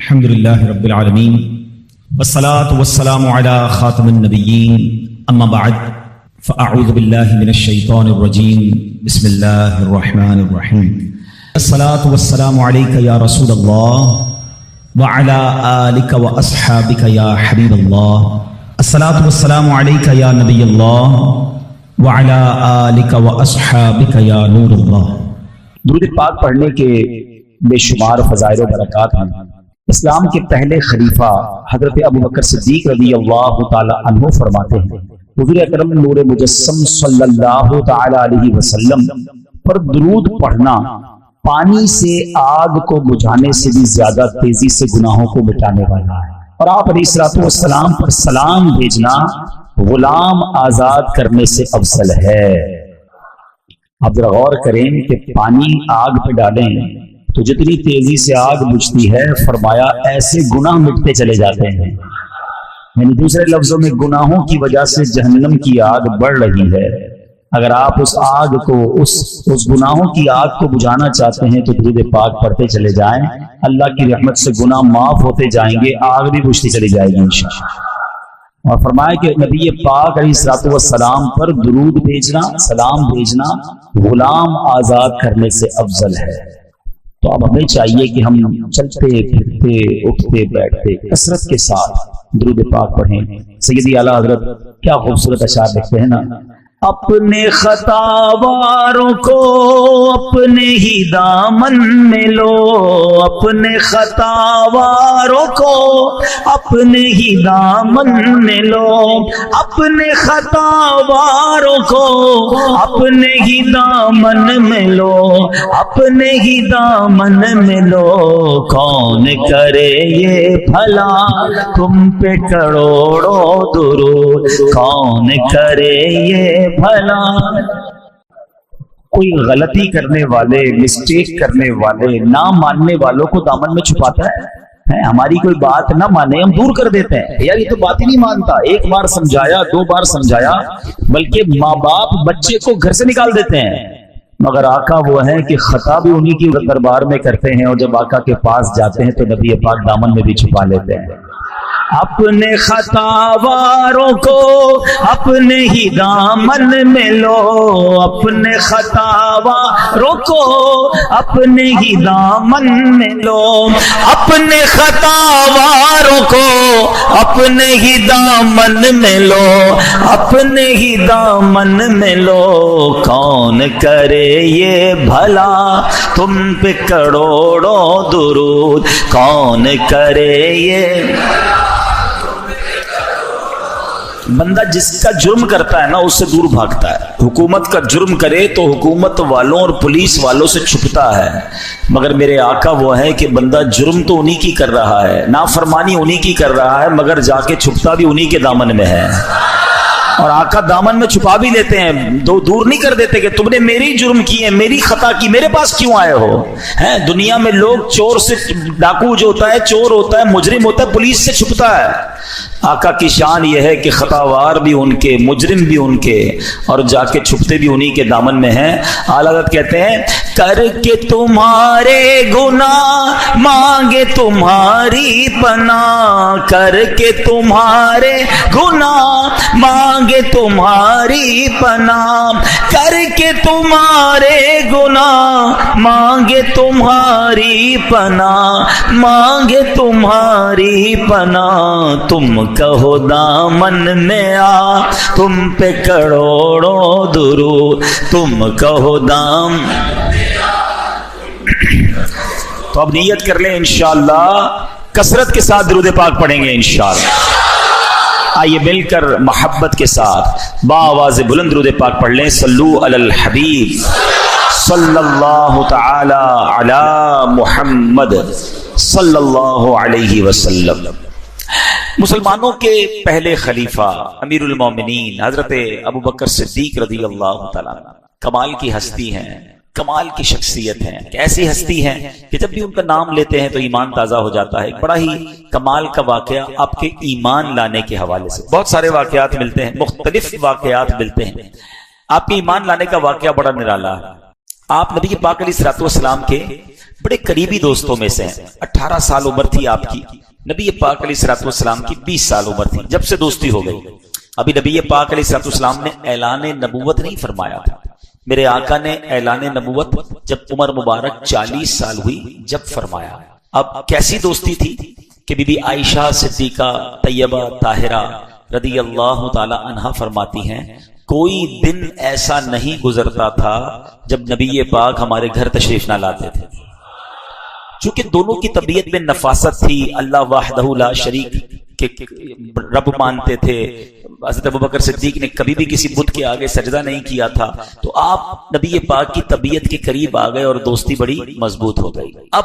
الحمد لله رب العالمين والصلاة والسلام على خاتم النبيين أما بعد فأعوذ بالله من الشيطان الرجيم بسم الله الرحمن الرحيم الصلاة والسلام عليك يا رسول الله وعلى آلك وأصحابك يا حبيب الله الصلاة والسلام عليك يا نبي الله وعلى آلك وأصحابك يا نور الله۔ درود پاک پڑھنے کے بے شمار فضائل و برکات ہیں۔ اسلام کے پہلے خلیفہ حضرت ابو بکر صدیق رضی اللہ تعالی عنہ فرماتے ہیں حضور اکرم نور مجسم صلی اللہ تعالی علیہ وسلم پر درود پڑھنا پانی سے آگ کو بجھانے سے بھی زیادہ تیزی سے گناہوں کو مٹانے والا ہے، اور آپ علیہ الصلوۃ والسلام پر سلام بھیجنا غلام آزاد کرنے سے افضل ہے۔ آپ ذرا غور کریں کہ پانی آگ پہ ڈالیں تو جتنی تیزی سے آگ بجھتی ہے، فرمایا ایسے گناہ مٹتے چلے جاتے ہیں، یعنی دوسرے لفظوں میں گناہوں کی وجہ سے جہنم کی آگ بڑھ رہی ہے۔ اگر آپ اس آگ کو اس گناہوں کی آگ کو بجھانا چاہتے ہیں تو درود پاک پڑھتے چلے جائیں، اللہ کی رحمت سے گناہ معاف ہوتے جائیں گے، آگ بھی بجھتی چلی جائے گی انشاءاللہ۔ اور فرمایا کہ نبی پاک علیہ الصلوۃ والسلام پر درود بھیجنا، سلام بھیجنا غلام آزاد کرنے سے افضل ہے۔ تو اب ہمیں چاہیے کہ ہم چلتے پھرتے اٹھتے بیٹھتے کثرت کے ساتھ درود پاک پڑھیں۔ سیدی اعلیٰ حضرت کیا خوبصورت اشعار لکھتے ہیں نا، اپنے خطاواروں کو اپنے ہی دامن میں لو، اپنے خطاواروں کو اپنے ہی دامن میں لو، اپنے خطاواروں کو اپنے ہی دامن میں لو، اپنے ہی دامن میں لو، کون کرے یہ بھلا تم پہ کروڑوں درود، کون کرے یہ بھلا۔ کوئی غلطی کرنے والے، مسٹیک کرنے والے، نہ ماننے والوں کو دامن میں چھپاتا ہے، ہماری کوئی بات نہ مانے ہم دور کر دیتے ہیں، یار یہ تو بات ہی نہیں مانتا، ایک بار سمجھایا، دو بار سمجھایا، بلکہ ماں باپ بچے کو گھر سے نکال دیتے ہیں، مگر آقا وہ ہیں کہ خطا بھی انہی کی دربار میں کرتے ہیں، اور جب آقا کے پاس جاتے ہیں تو نبی پاک دامن میں بھی چھپا لیتے ہیں۔ اپنے خطاواروں کو اپنے ہی دامن میں لو، اپنے خطاواروں کو اپنے ہی دامن میں لو، اپنے خطاواروں کو اپنے ہی دامن میں لو، اپنے ہی دامن میں لو، کون کرے یہ بھلا تم پہ کروڑوں درود، کون کرے یہ۔ بندہ جس کا جرم کرتا ہے نا اس سے دور بھاگتا ہے، حکومت کا جرم کرے تو حکومت والوں اور پولیس والوں سے چھپتا ہے، مگر میرے آقا وہ ہے کہ بندہ جرم تو انہی کی کر رہا ہے، نافرمانی انہی کی کر رہا ہے، مگر جا کے چھپتا بھی انہی کے دامن میں ہے، اور آقا دامن میں چھپا بھی لیتے ہیں، دور نہیں کر دیتے کہ تم نے میری جرم کی ہے، میری خطا کی، میرے پاس کیوں آئے ہو۔ دنیا میں لوگ چور سے، ڈاکو جو ہوتا ہے چور ہوتا ہے، مجرم ہوتا ہے، پولیس سے چھپتا ہے، آقا کی شان یہ ہے کہ خطاوار بھی ان کے، مجرم بھی ان کے، اور جا کے چھپتے بھی انہی کے دامن میں ہیں۔ اعلیٰ حضرت کہتے ہیں کر کے تمہارے گناہ مانگے تمہاری پناہ، کر کے تمہارے گناہ مانگے تمہاری پناہ، کر کے تمہارے گناہ مانگے تمہاری پناہ، مانگے تمہاری پناہ، تم کہو دامن میں آ تم پہ کروڑوں درود، تم کہو دام۔ تو اب نیت کر لیں انشاءاللہ کثرت کے ساتھ درود پاک پڑھیں گے انشاءاللہ۔ آئیے مل کر محبت کے ساتھ با آواز بلند درود پاک پڑھ لیں۔ صلو علی الحبیب صلی اللہ تعالی علی محمد صلی اللہ علیہ وسلم۔ مسلمانوں کے پہلے خلیفہ امیر المومنین حضرت ابو بکر صدیق رضی اللہ تعالیٰ کمال کی ہستی ہیں، کمال کی شخصیت ہیں، ایسی ہستی ہیں کہ جب بھی ان کا نام لیتے ہیں تو ایمان تازہ ہو جاتا ہے۔ ایک بڑا ہی کمال کا واقعہ آپ کے ایمان لانے کے حوالے سے، بہت سارے واقعات ملتے ہیں، مختلف واقعات ملتے ہیں، آپ کے ایمان لانے کا واقعہ بڑا نرالا ہے۔ آپ نبی پاک علیہ الصلوۃ والسلام کے بڑے قریبی دوستوں میں سے ہیں. 18 سال عمر تھی آپ کی. نبی پاک علیہ الصلوۃ والسلام کی 20 سال عمر تھی جب سے دوستی ہو گئی. ابھی نبی پاک علیہ الصلوۃ والسلام نے اعلان نبوت نہیں فرمایا تھا. میرے آقا نے اعلان نبوت جب عمر مبارک 40 سال ہوئی جب فرمایا. اب کیسی دوستی تھی کہ بی بی عائشہ صدیقہ طیبہ طاہرہ رضی اللہ تعالی عنہا فرماتی ہیں کوئی دن ایسا نہیں گزرتا تھا جب نبی پاک ہمارے گھر تشریف نہ لاتے تھے. چونکہ دونوں کی طبیعت میں نفاست تھی, اللہ وحدہ لا شریک کے رب مانتے تھے. حضرت ابوبکر صدیق نے کبھی بھی کسی بت کے آگے سجدہ نہیں کیا تھا, تو آپ نبی پاک کی طبیعت کے قریب آ گئے اور دوستی بڑی مضبوط ہو گئی. اب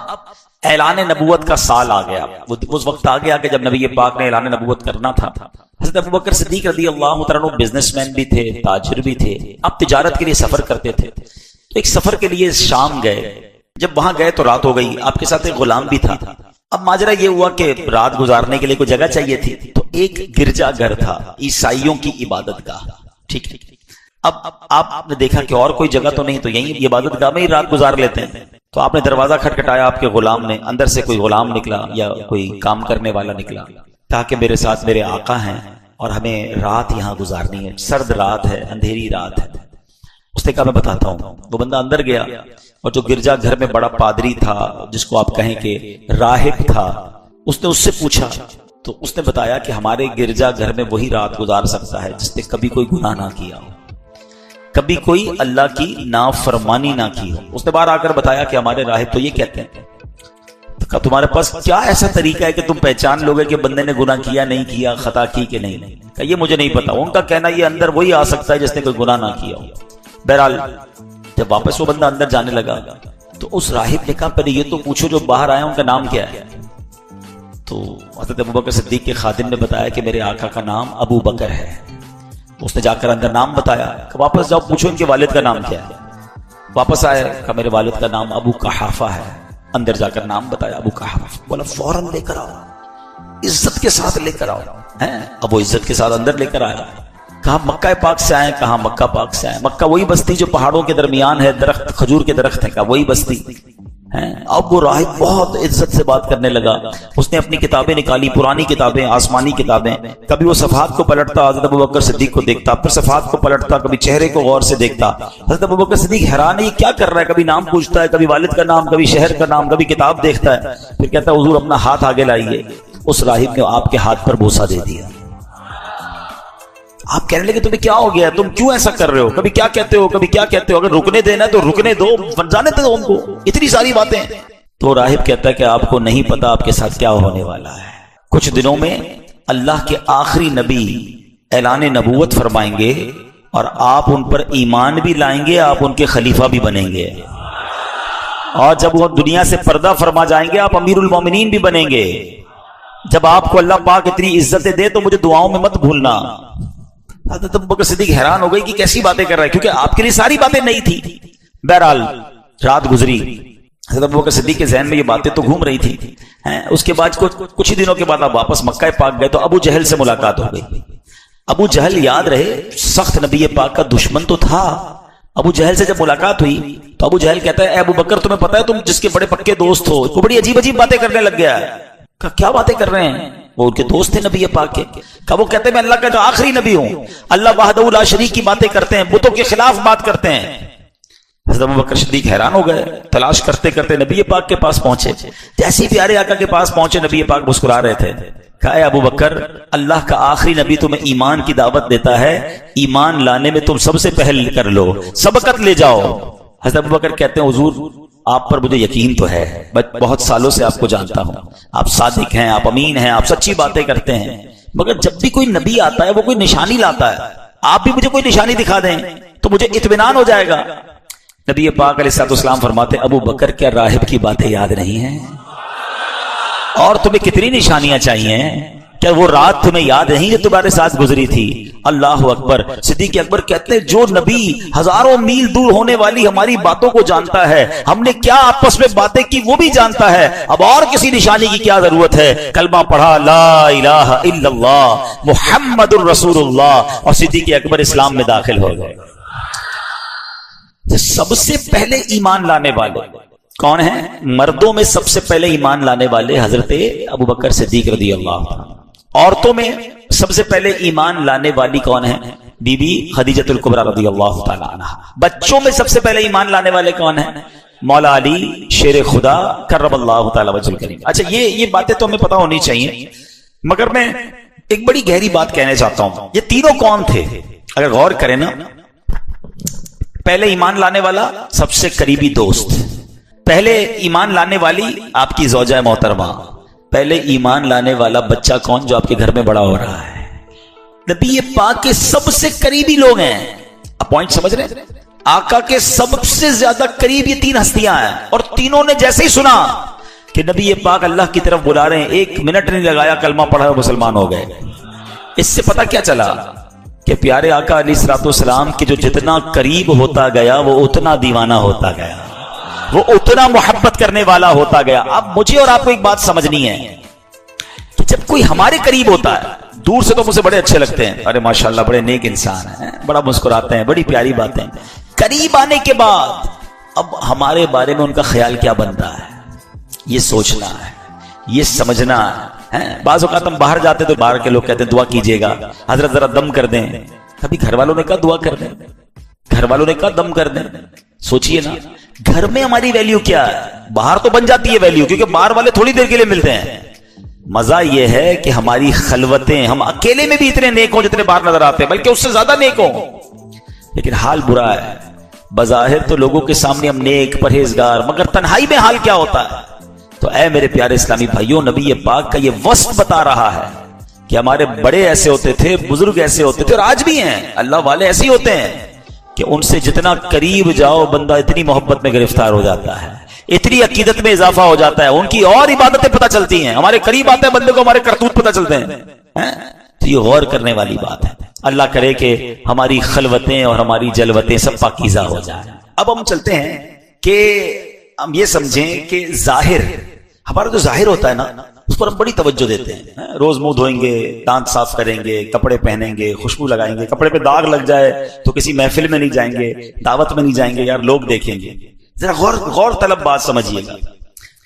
اعلان نبوت کا سال آ گیا, وہ اس وقت آ گیا کہ جب نبی پاک نے اعلان نبوت کرنا تھا. حضرت ابوبکر صدیق رضی اللہ تعالیٰ عنہ بزنس مین بھی تھے, تاجر بھی تھے, اب تجارت کے لیے سفر کرتے تھے. تو ایک سفر کے لیے شام گئے. جب وہاں گئے تو رات ہو گئی. آپ کے ساتھ ایک غلام بھی تھا. اب ماجرا یہ ہوا کہ رات گزارنے کے لیے کوئی جگہ چاہیے تھی, تو ایک گرجا گھر تھا, عیسائیوں کی عبادت گاہ. ٹھیک ہے, اب آپ نے دیکھا کہ اور کوئی جگہ تو نہیں, تو یہی عبادت گاہ میں ہی رات گزار لیتے ہیں. تو آپ نے دروازہ کھٹکھٹایا, آپ کے غلام نے, اندر سے کوئی غلام نکلا یا کوئی کام کرنے والا نکلا, کہا کہ میرے ساتھ میرے آقا ہیں اور ہمیں رات یہاں گزارنی ہے, سرد رات ہے, اندھیری رات ہے. اس نے کہا میں بتاتا ہوں. وہ بندہ اندر گیا اور جو گرجا گھر میں بڑا پادری تھا, جس کو آپ کہیں کہ راہب تھا, اس نے اس سے پوچھا, تو اس نے بتایا کہ ہمارے گرجا گھر میں وہی رات گزار سکتا ہے جس نے کبھی کوئی گناہ نہ کیا ہو, کبھی کوئی اللہ کی نافرمانی نہ کی ہو. اس نے باہر آ کر بتایا کہ ہمارے راہب تو یہ کہتے ہیں. تو تمہارے پاس کیا ایسا طریقہ ہے کہ تم پہچان لو گے کہ بندے نے گناہ کیا نہیں کیا, خطا کی کہ نہیں؟ کہ یہ مجھے نہیں پتا. ان کا کہنا یہ اندر وہی آ سکتا ہے جس نے کوئی گناہ نہ کیا ہو. بہرحال جب واپس وہ بندہ اندر جانے لگا تو اس راہب نے کہا پہلے یہ تو پوچھو جو باہر آئے ان کا نام کیا ہے. تو حضرت ابوبکر صدیق کے خادم نے بتایا کہ میرے آقا کا نام ابو بکر ہے. اس نے جا کر اندر نام بتایا کہ واپس جاؤ پوچھو ان کے والد کا نام کیا ہے. واپس آئے کہ میرے والد کا نام ابو قحافہ ہے. اندر جا کر نام بتایا ابو قحافہ. بولا فوراً لے کر آؤ, عزت کے ساتھ لے کر آؤ. اب وہ عزت کے ساتھ اندر لے کر آیا. کہا مکہ پاک سے آئے, کہاں مکہ پاک سے آئے. مکہ وہی بستی جو پہاڑوں کے درمیان ہے, درخت کھجور کے درخت ہیں, کہا وہی بستی ہے. اب وہ راہب بہت عزت سے بات کرنے لگا. اس نے اپنی کتابیں نکالی, پرانی کتابیں, آسمانی کتابیں. کبھی وہ صفحات کو پلٹتا, حضرت ابوبکر صدیق کو دیکھتا, پھر صفحات کو پلٹتا, کبھی چہرے کو غور سے دیکھتا. حضرت ابوبکر صدیق حیران ہے یہ کیا کر رہا ہے, کبھی نام پوچھتا ہے, کبھی والد کا نام, کبھی شہر کا نام, کبھی کتاب دیکھتا ہے. پھر کہتا ہے حضور اپنا ہاتھ آگے لائیے. اس راہب نے آپ کے ہاتھ پر بوسہ دے دیا. آپ کہنے لگے تمہیں کیا ہو گیا, تم کیوں ایسا کر رہے ہو, کبھی کیا کہتے ہو, کبھی کیا کہتے ہو, اگر رکنے دینا ہے تو رکنے دو, جانے دو ان کو, اتنی ساری باتیں. تو راہب کہتا ہے کہ آپ کو نہیں پتا آپ کے ساتھ کیا ہونے والا ہے. کچھ دنوں میں اللہ کے آخری نبی اعلان نبوت فرمائیں گے اور آپ ان پر ایمان بھی لائیں گے, آپ ان کے خلیفہ بھی بنیں گے. اور جب وہ دنیا سے پردہ فرما جائیں گے آپ امیر المومنین بھی بنیں گے. جب آپ کو اللہ پاک اتنی عزتیں دے تو مجھے دعاؤں میں مت بھولنا. حضرت ابوبکر صدیق حیران ہو گئی کہ کیسی باتیں کر رہا ہے, کیونکہ آپ کے لیے ساری باتیں نہیں تھی. بہرحال رات گزری, حضرت ابوبکر صدیق کے ذہن میں یہ باتیں تو گھوم رہی تھی. اس کے بعد کچھ ہی دنوں کے بعد آپ واپس مکہ پاک گئے تو ابو جہل سے ملاقات ہو گئی. ابو جہل یاد رہے سخت نبی پاک کا دشمن تو تھا. ابو جہل سے جب ملاقات ہوئی تو ابو جہل کہتا ہے اے ابو بکر تمہیں پتا ہے تم جس کے بڑے پکے دوست ہو, وہ بڑی عجیب عجیب باتیں کرنے لگ گیا ہے. کیا باتیں کر رہے ہیں؟ وہ ان کے دوست تھے نبی پاک کے. کہ وہ کہتے ہیں میں اللہ کا آخری نبی ہوں, اللہ وحدہ لا شریک کی باتیں کرتے ہیں, بتوں کے خلاف بات کرتے ہیں. حضرت ابوبکر صدیق حیران ہو گئے, تلاش کرتے کرتے نبی پاک کے پاس پہنچے. جیسے پیارے آقا کے پاس پہنچے نبی پاک مسکرا رہے تھے. کہا اے ابو بکر اللہ کا آخری نبی تمہیں ایمان کی دعوت دیتا ہے, ایمان لانے میں تم سب سے پہل کر لو, سبقت لے جاؤ. حضرت ابوبکر کہتے ہیں حضور آپ پر مجھے یقین تو ہے, بہت سالوں سے آپ کو جانتا ہوں, آپ صادق ہیں, آپ امین ہیں, آپ سچی باتیں کرتے ہیں, مگر جب بھی کوئی نبی آتا ہے وہ کوئی نشانی لاتا ہے, آپ بھی مجھے کوئی نشانی دکھا دیں تو مجھے اطمینان ہو جائے گا. نبی پاک علیہ الصلوۃ والسلام فرماتے ابو بکر کیا راہب کی باتیں یاد نہیں ہیں؟ اور تمہیں کتنی نشانیاں چاہیے, کیا وہ رات تمہیں یاد نہیں جو تمہارے ساتھ گزری تھی؟ اللہ اکبر. صدیق اکبر کہتے ہیں جو نبی ہزاروں میل دور ہونے والی ہماری باتوں کو جانتا ہے, ہم نے کیا آپس میں باتیں کی وہ بھی جانتا ہے, اب اور کسی نشانی کی کیا ضرورت ہے؟ کلمہ پڑھا لا الہ الا اللہ محمد الرسول اللہ, اور صدیق اکبر اسلام میں داخل ہو گئے. سب سے پہلے ایمان لانے والے, کون ہیں؟ مردوں میں سب سے پہلے ایمان لانے والے حضرت ابو بکر صدیق رضی اللہ عنہ. عورتوں میں سب سے پہلے ایمان لانے والی کون ہے؟ بی بی خدیجۃ الکبریٰ رضی اللہ تعالی عنہ. بچوں میں سب سے پہلے ایمان لانے والے کون ہیں؟ مولا علی شیر خدا کرم اللہ تعالی وجہ الکریم. اچھا یہ باتیں تو ہمیں پتہ ہونی چاہیے، مگر میں ایک بڑی گہری بات کہنا چاہتا ہوں. یہ تینوں کون تھے؟ اگر غور کریں نا، پہلے ایمان لانے والا سب سے قریبی دوست، پہلے ایمان لانے والی آپ کی زوجہ محترمہ، پہلے ایمان لانے والا بچہ کون؟ جو آپ کے گھر میں بڑا ہو رہا ہے. نبی پاک کے سب سے قریبی لوگ ہیں. اب پوائنٹ سمجھ رہے ہیں؟ آقا کے سب سے زیادہ قریب یہ تین ہستیاں ہیں، اور تینوں نے جیسے ہی سنا کہ نبی پاک اللہ کی طرف بلا رہے ہیں، 1 منٹ نہیں لگایا، کلمہ پڑھا اور مسلمان ہو گئے. اس سے پتہ کیا چلا کہ پیارے آقا علیہ الصلوۃ والسلام کی جو جتنا قریب ہوتا گیا وہ اتنا دیوانہ ہوتا گیا، وہ اتنا محبت کرنے والا ہوتا گیا. اب مجھے اور آپ کو ایک بات سمجھنی ہے کہ جب کوئی ہمارے قریب ہوتا ہے، دور سے تو مجھے بڑے اچھے لگتے ہیں، ارے ماشاءاللہ بڑے نیک انسان ہیں، بڑا مسکراتے ہیں، بڑی پیاری باتیں. قریب آنے کے بعد اب ہمارے بارے میں ان کا خیال کیا بنتا ہے، یہ سوچنا ہے، یہ سمجھنا ہے. بعض اوقات ہم باہر جاتے تو باہر کے لوگ کہتے ہیں دعا کیجئے گا، حضرت ذرا دم کر دیں. کبھی گھر والوں نے کہا دعا کر دیں؟ گھر والوں نے کہا دم کر دیں؟ سوچئے نا، گھر میں ہماری ویلیو کیا ہے؟ باہر تو بن جاتی ہے ویلیو، کیونکہ باہر والے تھوڑی دیر کے لیے ملتے ہیں. مزہ یہ ہے کہ ہماری خلوتیں، ہم اکیلے میں بھی اتنے نیک ہوں جتنے باہر نظر آتے ہیں، بلکہ اس سے زیادہ نیک ہوں. لیکن حال برا ہے، بظاہر تو لوگوں کے سامنے ہم نیک پرہیزگار، مگر تنہائی میں حال کیا ہوتا ہے؟ تو اے میرے پیارے اسلامی بھائیوں، نبی پاک کا یہ وصف بتا رہا ہے کہ ہمارے بڑے ایسے ہوتے تھے، بزرگ ایسے ہوتے تھے، اور آج بھی ہیں. اللہ والے ایسے ہی ہوتے ہیں کہ ان سے جتنا قریب جاؤ بندہ اتنی محبت میں گرفتار ہو جاتا ہے، اتنی عقیدت میں اضافہ ہو جاتا ہے، ان کی اور عبادتیں پتہ چلتی ہیں. ہمارے قریب آتے ہیں بندے کو ہمارے کرتوت پتہ چلتے ہیں. تو یہ غور کرنے والی بات ہے. اللہ کرے کہ ہماری خلوتیں اور ہماری جلوتیں سب پاکیزہ ہو جائیں. اب ہم چلتے ہیں کہ ہم یہ سمجھیں کہ ظاہر، ہمارا جو ظاہر ہوتا ہے نا، اس پر ہم بڑی توجہ دیتے ہیں. روز منہ دھوئیں گے، دانت صاف کریں گے، کپڑے پہنیں گے، خوشبو لگائیں گے، کپڑے پہ داغ لگ جائے تو کسی محفل میں نہیں جائیں گے، دعوت میں نہیں جائیں گے، یار لوگ دیکھیں گے. ذرا غور طلب بات سمجھیے گا.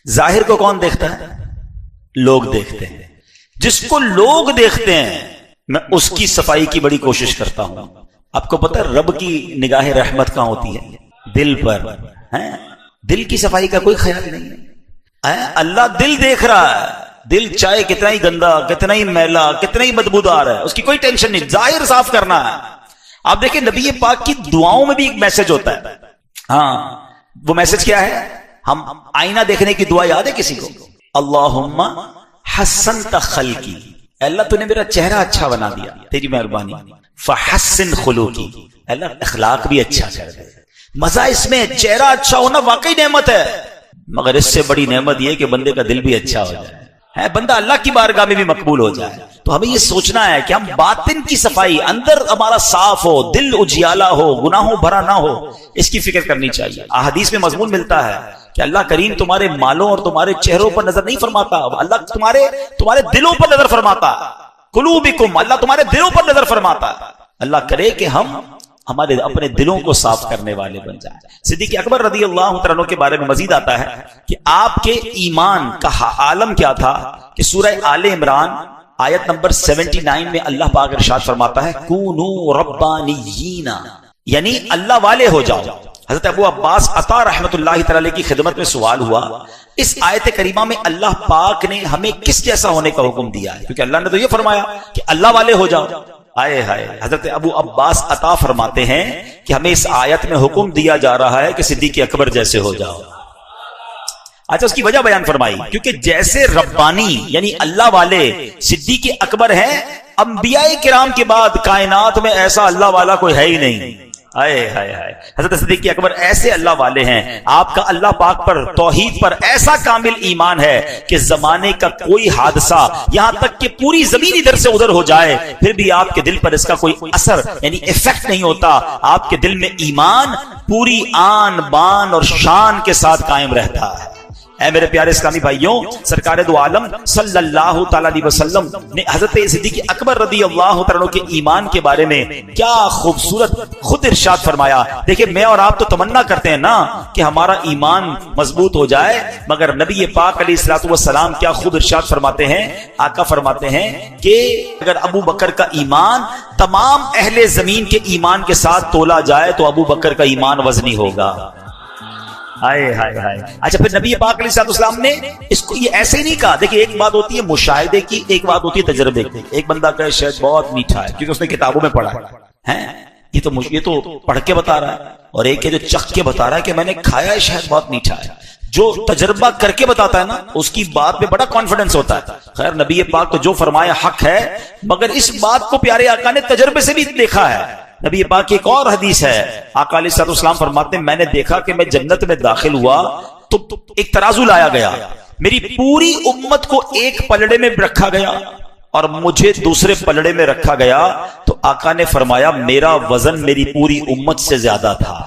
ظاہر کو کون دیکھتا ہے؟ لوگ دیکھتے ہیں. جس کو لوگ دیکھتے ہیں میں اس کی صفائی کی بڑی کوشش کرتا ہوں. آپ کو پتہ ہے رب کی نگاہ رحمت کہاں ہوتی ہے؟ دل پر. دل کی صفائی کا کوئی خیال نہیں ہے. اللہ دل دیکھ رہا ہے. دل چاہے کتنا ہی گندا، کتنا ہی میلا، کتنا ہی بدبودار ہے، اس کی کوئی ٹینشن نہیں، ظاہر صاف کرنا ہے. آپ دیکھیں نبی پاک کی دعاؤں میں بھی ایک میسج ہوتا ہے. ہاں، وہ میسج کیا ہے؟ ہم آئینہ دیکھنے کی دعا یاد ہے کسی کو؟ اللہم حسنت خلقی، اللہ تو نے میرا چہرہ اچھا بنا دیا، تیری مہربانی. فحسن خلوقی، اللہ اخلاق بھی اچھا کر دے. مزہ اس میں، چہرہ اچھا ہونا واقعی نعمت ہے، مگر اس سے بڑی نعمت یہ کہ بندے کا دل بھی اچھا ہو جائے، بندہ اللہ کی بارگاہ میں بھی مقبول ہو جائے. تو ہمیں یہ سوچنا ہے کہ ہم باطن کی صفائی، اندر ہمارا صاف ہو، دل اجیالا ہو، گناہوں بھرا نہ ہو، اس کی فکر کرنی چاہیے. احادیث میں مضمون ملتا ہے کہ اللہ کریم تمہارے مالوں اور تمہارے چہروں پر نظر نہیں فرماتا، اللہ تمہارے دلوں پر نظر فرماتا. قلوبکم، اللہ تمہارے دلوں پر نظر فرماتا. اللہ کرے کہ ہم ہمارے اپنے دلوں کو صاف کرنے والے بن جائیں. صدیق اکبر رضی اللہ عنہ کے بارے میں مزید آتا ہے کہ آپ کے ایمان کا عالم کیا تھا کہ سورہ آل عمران آیت نمبر 79 میں اللہ پاک ارشاد فرماتا ہے کونوا ربانیین، یعنی اللہ والے ہو جاؤ. حضرت ابو عباس عطا رحمت اللہ تعالی کی خدمت میں سوال ہوا، اس آیت کریمہ میں اللہ پاک نے ہمیں کس جیسا ہونے کا حکم دیا ہے؟ کیونکہ اللہ نے تو یہ فرمایا کہ اللہ والے ہو جاؤ. آئے ہائے، حضرت ابو عباس عطا فرماتے ہیں کہ ہمیں اس آیت میں حکم دیا جا رہا ہے کہ صدیق اکبر جیسے ہو جاؤ. اچھا، اس کی وجہ بیان فرمائی، کیونکہ جیسے ربانی یعنی اللہ والے صدیق اکبر ہیں، انبیاء کرام کے بعد کائنات میں ایسا اللہ والا کوئی ہے ہی نہیں. آئے ہائے ہائے، حضرت صدیق اکبر ایسے اللہ والے ہیں. آپ کا اللہ پاک پر، توحید پر ایسا کامل ایمان ہے کہ زمانے کا کوئی حادثہ، یہاں تک کہ پوری زمین ادھر سے ادھر ہو جائے، پھر بھی آپ کے دل پر اس کا کوئی اثر یعنی ایفیکٹ نہیں ہوتا. آپ کے دل میں ایمان پوری آن بان اور شان کے ساتھ قائم رہتا ہے. اے میرے پیارے اسلامی بھائیوں، سرکار دو عالم صلی اللہ تعالی علیہ وسلم نے حضرت صدیق اکبر رضی اللہ تعالیٰ عنہ کے ایمان کے بارے میں کیا خوبصورت خود ارشاد فرمایا۔ دیکھیں میں اور آپ تو تمنا کرتے ہیں نا کہ ہمارا ایمان مضبوط ہو جائے، مگر نبی پاک علیہ الصلوۃ والسلام کیا خود ارشاد فرماتے ہیں، آقا فرماتے ہیں کہ اگر ابو بکر کا ایمان تمام اہل زمین کے ایمان کے ساتھ تولا جائے تو ابو بکر کا ایمان وزنی ہوگا۔ ہائے ہائے ہائے۔ اچھا پھر نبی پاک علیہ السلام نے اس کو یہ ایسے ہی نہیں کہا۔ دیکھیں ایک بات ہوتی ہے مشاہدے کی، ایک بات ہوتی ہے تجربے کی۔ ایک بندہ کہے شہد بہت میٹھا ہے کیونکہ اس نے کتابوں میں پڑھا ہے، یہ تو پڑھ کے بتا رہا ہے، اور ایک ہے جو چکھ کے بتا رہا ہے کہ میں نے کھایا ہے شہد بہت میٹھا ہے۔ جو تجربہ کر کے بتاتا ہے نا اس کی بات میں بڑا کانفیڈنس ہوتا ہے۔ خیر نبی پاک تو جو فرمایا حق ہے، مگر اس بات کو پیارے آقا نے تجربے سے بھی دیکھا ہے۔ نبی پاک کی ایک اور حدیث ہے، آقا علیہ السلام فرماتے ہیں میں نے دیکھا کہ میں جنت میں داخل ہوا تو ایک ترازو لایا گیا، میری پوری امت کو ایک پلڑے میں رکھا گیا اور مجھے دوسرے پلڑے میں رکھا گیا، تو آقا نے فرمایا میرا وزن میری پوری امت سے زیادہ تھا۔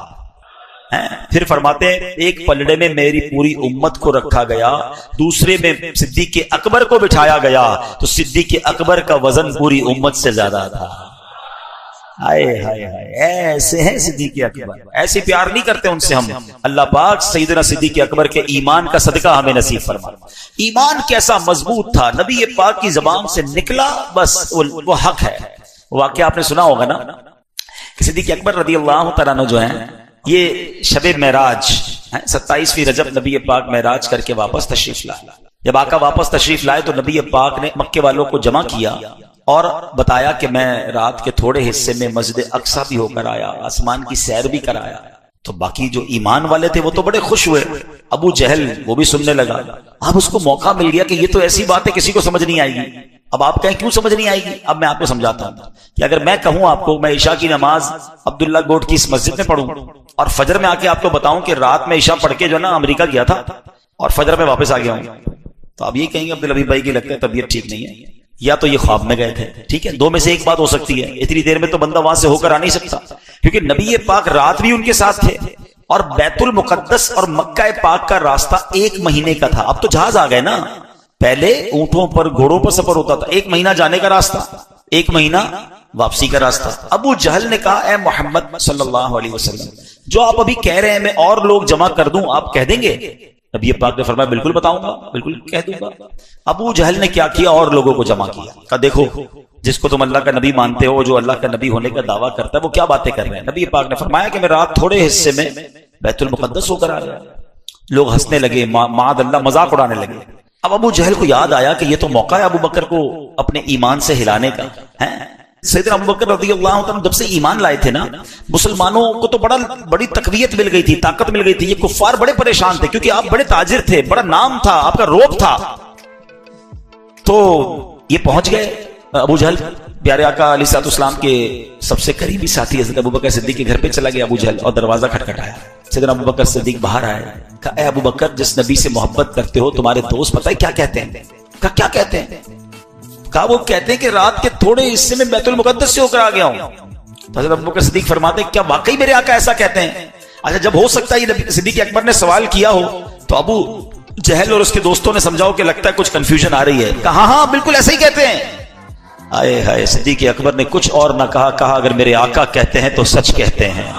پھر فرماتے ہیں ایک پلڑے میں میری پوری امت کو رکھا گیا، دوسرے میں صدیق اکبر کو بٹھایا گیا تو صدیق اکبر کا وزن پوری امت سے زیادہ تھا۔ ہائے ہائے ہائے، ایسے ہیں صدیق اکبر، ایسے پیار نہیں کرتے ان سے ہم۔ اللہ پاک سیدنا صدیق اکبر کے ایمان کا صدقہ ہمیں نصیب فرما۔ ایمان کیسا مضبوط تھا، نبی پاک کی زبان سے نکلا بس وہ حق ہے۔ واقعہ آپ نے سنا ہوگا نا کہ صدیق اکبر رضی اللہ تعالیٰ عنہ جو ہیں یہ شب معراج 27ویں رجب نبی پاک معراج کر کے واپس تشریف لائے۔ جب آقا واپس تشریف لائے تو نبی پاک نے مکے والوں کو جمع کیا اور بتایا کہ میں رات کے تھوڑے حصے میں مسجد اقصی بھی ہو کر آیا، آسمان کی سیر بھی کرایا۔ تو باقی جو ایمان والے تھے وہ تو بڑے خوش ہوئے، ابو جہل وہ بھی سننے لگا۔ اب اس کو موقع مل گیا کہ یہ تو ایسی بات ہے کسی کو سمجھ نہیں آئے گی۔ اب آپ کہیں کیوں سمجھ نہیں آئے گی؟ اب میں آپ کو سمجھاتا ہوں کہ اگر میں کہوں آپ کو میں عشاء کی نماز عبداللہ گوٹ کی اس مسجد میں پڑھوں اور فجر میں آ کے آپ کو بتاؤں کہ رات میں عشاء پڑھ کے جو نا امریکہ گیا تھا اور فجر میں واپس آ گیا ہوں، تو اب یہ کہیں گے عبدالحبیب بھائی کی لگتا ہے طبیعت ٹھیک نہیں ہے، یا تو یہ خواب میں گئے تھے۔ ٹھیک ہے، دو میں سے ایک بات ہو سکتی ہے، اتنی دیر میں تو بندہ وہاں سے ہو کر آ نہیں سکتا، کیونکہ نبی پاک رات بھی ان کے ساتھ تھے اور بیت المقدس اور مکہ پاک کا راستہ 1 مہینے کا تھا۔ اب تو جہاز آ گئے نا، پہلے اونٹوں پر گھوڑوں پر سفر ہوتا تھا، 1 مہینہ جانے کا راستہ، 1 مہینہ واپسی کا راستہ۔ ابو جہل نے کہا اے محمد صلی اللہ علیہ وسلم جو آپ ابھی کہہ رہے ہیں میں اور لوگ جمع کر دوں آپ کہہ دیں گے؟ نبی پاک نے فرمایا بالکل بتاؤں گا، بالکل کہہ دوں گا۔ ابو جہل نے کیا کیا؟ اور لوگوں کو جمع کیا، کہا دیکھو جس کو تم اللہ کا نبی مانتے ہو، جو اللہ کا نبی ہونے کا دعویٰ کرتا ہے، وہ کیا باتیں کر رہے ہیں۔ نبی پاک نے فرمایا کہ میں رات تھوڑے حصے میں بیت المقدس ہو کر آ گیا۔ لوگ ہنسنے لگے، معاذ اللہ مذاق اڑانے لگے۔ اب ابو جہل کو یاد آیا کہ یہ تو موقع ہے ابو بکر کو اپنے ایمان سے ہلانے کا ہے۔ سیدنا ابو بکر رضی اللہ عنہ جب سے ایمان لائے تھے نا، مسلمانوں کو تو بڑی تقویت مل گئی تھی، طاقت مل گئی تھی۔ یہ کفار بڑے پریشان تھے کیونکہ آپ بڑے تاجر تھے، بڑا نام تھا، آپ کا روب تھا۔ تو یہ پہنچ گئے ابو جہل پیارے آقا علیہ السلام کے سب سے قریبی ساتھی حضرت ابو بکر صدیق کے گھر پہ چلا گیا ابو جہل اور دروازہ کھٹکھٹایا۔ سیدنا ابو بکر صدیق باہر آئے، کہا اے ابو بکر جس نبی سے محبت کرتے ہو تمہارے دوست پتہ ہے کیا کہتے ہیں؟ کہا کیا کہتے ہیں؟ کہا وہ کہتے ہیں کہ رات کے تھوڑے حصے میں بیت المقدس سے ہو کر آ گیا ہوں۔ تو حضرت ابو بکر صدیق فرماتے ہیں کیا واقعی میرے آقا ایسا کہتے ہیں؟ اچھا جب ہو سکتا ہے یہ صدیق اکبر نے سوال کیا ہو تو ابو جہل اور اس کے دوستوں نے سمجھاؤ کہ لگتا ہے کچھ کنفیوژن آ رہی ہے۔ کہا ہاں بالکل ایسا ہی کہتے ہیں۔ آئے ہائے، صدیق اکبر نے کچھ اور نہ کہا اگر میرے آقا کہتے ہیں تو سچ کہتے ہیں،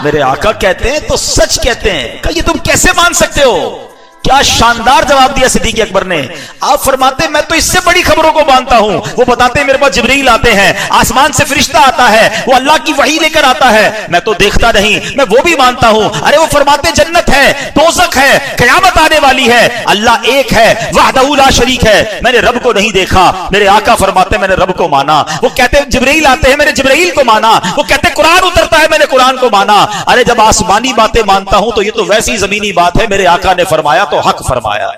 میرے آقا کہتے ہیں تو سچ کہتے ہیں۔ کہا یہ تم کیسے مان سکتے ہو؟ کیا شاندار جواب دیا صدیق اکبر نے۔ آپ فرماتے میں تو اس سے بڑی خبروں کو مانتا ہوں۔ وہ بتاتے ہیں میرے پاس جبرائیل آتے ہیں، آسمان سے فرشتہ آتا ہے، وہ اللہ کی وحی لے کر آتا ہے، میں تو دیکھتا نہیں، میں وہ بھی مانتا ہوں۔ ارے وہ فرماتے جنت ہے، دوزخ ہے، قیامت آنے والی ہے، اللہ ایک ہے، وحدہ لا شریک ہے، میں نے رب کو نہیں دیکھا۔ میرے آقا فرماتے میں نے رب کو مانا۔ وہ کہتے ہیں جبرائیل آتے ہیں، میں نے جبرائیل کو مانا۔ وہ کہتے ہیں قرآن اترتا ہے، میں نے قرآن کو مانا۔ ارے جب آسمانی باتیں مانتا ہوں تو یہ تو ویسی زمینی بات ہے، میرے آقا نے فرمایا تو حق فرمایا۔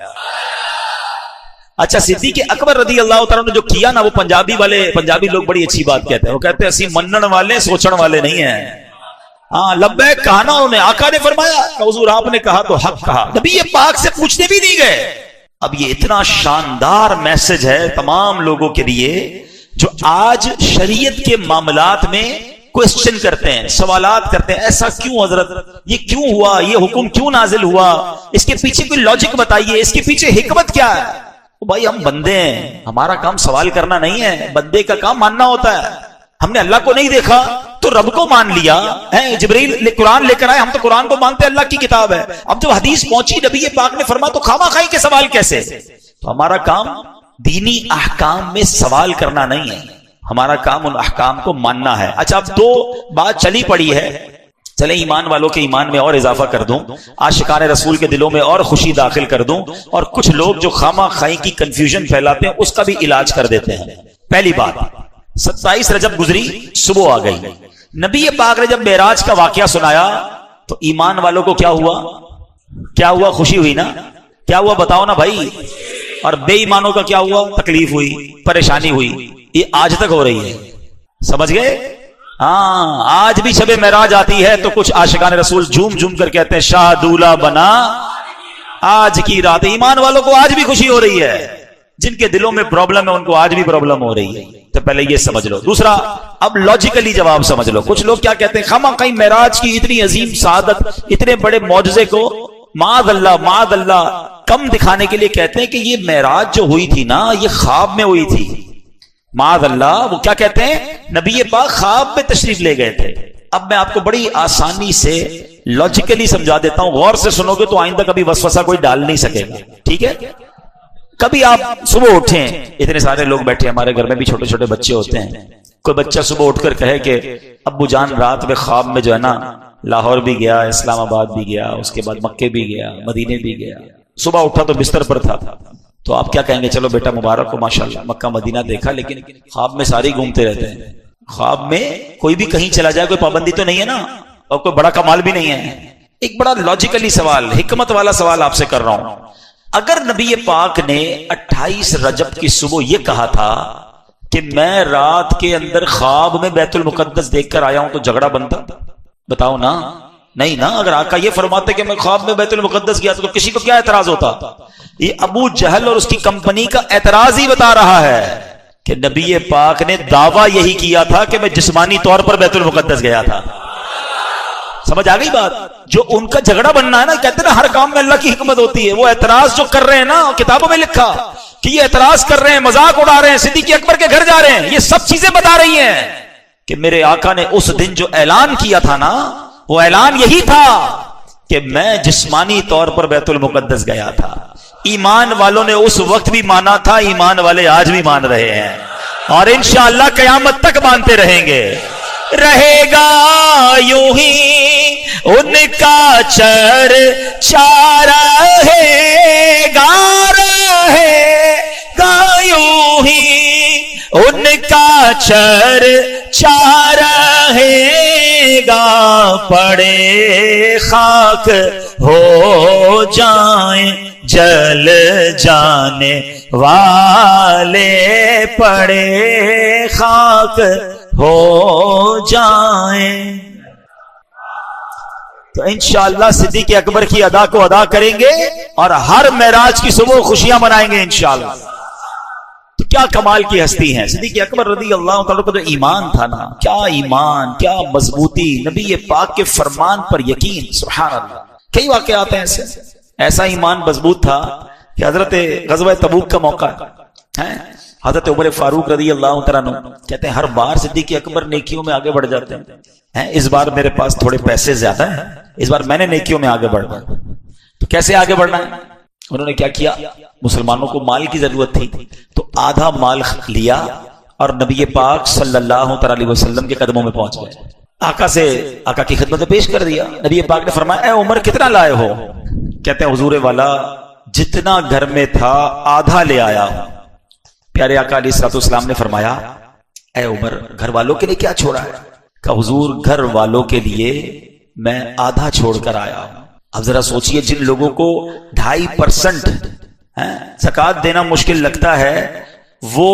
اچھا صدیق اکبر رضی اللہ تعالیٰ نے جو کیا نا، وہ پنجابی لوگ بڑی اچھی بات کہتے ہیں، وہ کہتے ہیں اسی منن والے سوچن والے نہیں ہیں۔ ہاں لبیک کہا نا انہوں نے، آقا نے فرمایا کہ حضور آپ نے کہا تو حق کہا، نبی پاک سے پوچھنے بھی نہیں گئے۔ اب یہ اتنا شاندار میسج ہے تمام لوگوں کے لیے جو آج شریعت کے معاملات میں کوشچن کرتے ہیں، سوالات کرتے ہیں، ایسا کیوں حضرت، یہ کیوں ہوا، یہ حکم کیوں نازل ہوا، اس کے پیچھے کوئی لاجک بتائیے، اس کے پیچھے حکمت کیا ہے؟ بھائی ہم بندے ہیں، ہمارا کام سوال کرنا نہیں ہے، بندے کا کام ماننا ہوتا ہے۔ ہم نے اللہ کو نہیں دیکھا تو رب کو مان لیا ہے، جبریل قرآن لے کر آئے، ہم تو قرآن کو مانتے ہیں، اللہ کی کتاب ہے۔ اب جب حدیث پہنچی نبی پاک نے فرمایا تو خواہ خواہی کے سوال کیسے؟ تو ہمارا کام دینی احکام میں سوال کرنا نہیں ہے، ہمارا کام ان احکام کو ماننا ہے۔ اچھا اب دو بات چلی پڑی ہے، چلیں ایمان والوں کے ایمان میں اور اضافہ کر دوں، عاشقان رسول کے دلوں میں اور خوشی داخل کر دوں، اور کچھ لوگ جو خامہ خائی کی کنفیوژن پھیلاتے ہیں اس کا بھی علاج کر دیتے ہیں۔ پہلی بات، 27 رجب گزری، صبح آ گئی، نبی پاک نے جب معراج کا واقعہ سنایا تو ایمان والوں کو کیا ہوا؟ کیا ہوا؟ خوشی ہوئی نا؟ کیا ہوا بتاؤ نا بھائی؟ اور بے ایمانوں کا کیا ہوا؟ تکلیف ہوئی، پریشانی ہوئی۔ یہ آج تک ہو رہی ہے، سمجھ گئے؟ ہاں، آج بھی شب معراج آتی ہے تو کچھ عاشقان رسول جھوم جھوم کر کہتے ہیں شاہ دولہ بنا آج کی رات۔ ایمان والوں کو آج بھی خوشی ہو رہی ہے، جن کے دلوں میں پرابلم ہے ان کو آج بھی پرابلم ہو رہی ہے۔ تو پہلے یہ سمجھ لو۔ دوسرا، اب لاجیکلی جواب سمجھ لو۔ کچھ لوگ کیا کہتے ہیں، خواہ کہیں معراج کی اتنی عظیم سعادت، اتنے بڑے معجزے کو معاذ اللہ کم دکھانے کے لیے کہتے ہیں کہ یہ معراج جو ہوئی تھی نا یہ خواب میں ہوئی تھی۔ معاذ اللہ، وہ کیا کہتے ہیں، نبی پاک خواب میں تشریف لے گئے تھے۔ اب میں آپ کو بڑی آسانی سے لاجیکلی سمجھا دیتا ہوں، غور سے سنو گے تو آئندہ کبھی وسوسہ کوئی ڈال نہیں سکے گا، ٹھیک ہے؟ کبھی آپ صبح اٹھیں، اتنے سارے لوگ بیٹھے، ہمارے گھر میں بھی چھوٹے چھوٹے بچے ہوتے ہیں، کوئی بچہ صبح اٹھ کر کہے کہ ابو جان رات میں خواب میں جو ہے نا لاہور بھی گیا، اسلام آباد بھی گیا، اس کے بعد مکے بھی گیا، مدینے بھی گیا، صبح اٹھا تو بستر پر تھا، تو آپ کیا کہیں گے؟ چلو بیٹا مبارک ہو، ماشاءاللہ مکہ مدینہ دیکھا، لیکن خواب میں سارے گھومتے رہتے ہیں۔ خواب میں کوئی بھی کہیں چلا جائے، کوئی پابندی تو نہیں ہے نا، اور کوئی بڑا کمال بھی نہیں ہے۔ ایک بڑا لاجیکلی سوال، حکمت والا سوال آپ سے کر رہا ہوں، اگر نبی پاک نے 28 رجب کی صبح یہ کہا تھا کہ میں رات کے اندر خواب میں بیت المقدس دیکھ کر آیا ہوں تو جھگڑا بنتا؟ بتاؤ نا، نہیں نا۔ اگر آقا یہ فرماتے کہ میں خواب میں بیت المقدس گیا تو کسی کو کیا اعتراض ہوتا؟ یہ ابو جہل اور اس کی کمپنی کا اعتراض ہی بتا رہا ہے کہ نبی پاک نے دعویٰ یہی کیا تھا کہ میں جسمانی طور پر بیت المقدس گیا تھا۔ سمجھ آ گئی بات؟ جو ان کا جھگڑا بننا ہے نا، کہتے ہیں نا ہر کام میں اللہ کی حکمت ہوتی ہے، وہ اعتراض جو کر رہے ہیں نا، کتابوں میں لکھا کہ یہ اعتراض کر رہے ہیں، مذاق اڑا رہے ہیں، صدیق اکبر کے گھر جا رہے ہیں، یہ سب چیزیں بتا رہی ہیں کہ میرے آقا نے اس دن جو اعلان کیا تھا نا، وہ اعلان یہی تھا کہ میں جسمانی طور پر بیت المقدس گیا تھا۔ ایمان والوں نے اس وقت بھی مانا تھا، ایمان والے آج بھی مان رہے ہیں، اور انشاءاللہ قیامت تک مانتے رہیں گے۔ رہے گا یوں ہی ان کا چرچا، رہے گا یوں ہی ان کا چرچا، رہے گا پڑے خاک ہو جائیں جل جانے والے، پڑے خاک ہو جائیں۔ تو انشاءاللہ صدیق اکبر کی ادا کو ادا کریں گے اور ہر معراج کی صبح خوشیاں منائیں گے انشاءاللہ۔ تو کیا کمال کی ہستی ہیں صدیق اکبر رضی اللہ تعالیٰ کو، تو ایمان تھا نا، کیا ایمان، کیا مضبوطی، نبی پاک کے فرمان پر یقین، سبحان اللہ۔ کئی واقعات ہیں ایسا ایمان مضبوط تھا کہ حضرت غزوہ تبوک کا موقع ہے، حضرت عمر فاروق رضی اللہ تعالیٰ عنہ کہتے ہیں ہر بار صدیق اکبر نیکیوں میں آگے بڑھ جاتے ہیں، اس بار میرے پاس تھوڑے پیسے زیادہ ہیں، اس بار میں نے نیکیوں میں آگے بڑھنا۔ تو کیسے آگے بڑھنا ہے؟ انہوں نے کیا کیا، مسلمانوں کو مال کی ضرورت تھی تو آدھا مال لیا اور نبی پاک صلی اللہ علیہ وسلم کے قدموں میں پہنچ گئے، آقا کی خدمت میں پیش کر دیا۔ نبی پاک نے فرمایا اے عمر کتنا لائے ہو؟ کہتے ہیں حضور والا جتنا گھر میں تھا آدھا لے آیا ہوں۔ پیارے آقا علیہ الصلوۃ والسلام نے فرمایا اے عمر گھر والوں کے لیے کیا چھوڑا ہے؟ کہ حضور گھر والوں کے لیے میں آدھا چھوڑ کر آیا ہوں۔ اب ذرا سوچئے جن لوگوں کو 2.5% زکوٰۃ دینا مشکل لگتا ہے وہ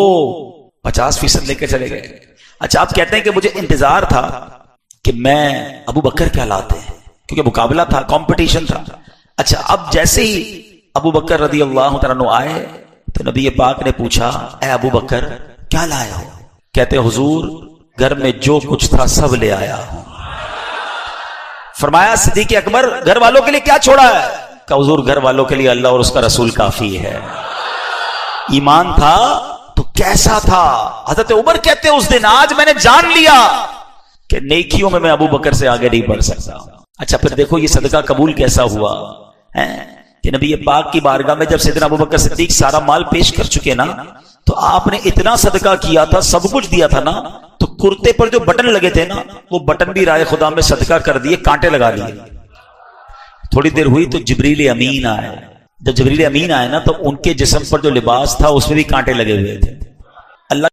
50% لے کے چلے گئے۔ اچھا آپ کہتے ہیں کہ مجھے انتظار تھا کہ میں ابو بکر کہلاتے ہیں کیونکہ مقابلہ تھا، کمپٹیشن تھا۔ اچھا اب جیسے ہی ابو بکر رضی اللہ تعالیٰ عنہ آئے تو نبی پاک نے پوچھا اے ابو بکر کیا لائے ہو؟ کہتے حضور گھر میں جو کچھ تھا سب لے آیا ہوں. فرمایا صدیق اکبر گھر والوں کے لیے کیا چھوڑا ہے؟ کہ حضور گھر والوں کے لیے اللہ اور اس کا رسول کافی ہے. ایمان تھا تو کیسا تھا؟ حضرت عمر کہتے ہیں اس دن آج میں نے جان لیا کہ نیکیوں میں ابو بکر سے آگے نہیں بڑھ سکتا. اچھا پھر دیکھو یہ صدقہ قبول کیسا ہوا کہ نبی پاک کی بارگاہ میں جب سیدنا ابو بکر صدیق سارا مال پیش کر چکے نا تو آپ نے اتنا صدقہ کیا تھا، سب کچھ دیا تھا نا، تو کرتے پر جو بٹن لگے تھے نا وہ بٹن بھی رائے خدا میں صدقہ کر دیے، کانٹے لگا لیے. تھوڑی دیر ہوئی تو جبریل امین آئے. جب جبریل امین آئے نا تو ان کے جسم پر جو لباس تھا اس میں بھی کانٹے لگے ہوئے تھے.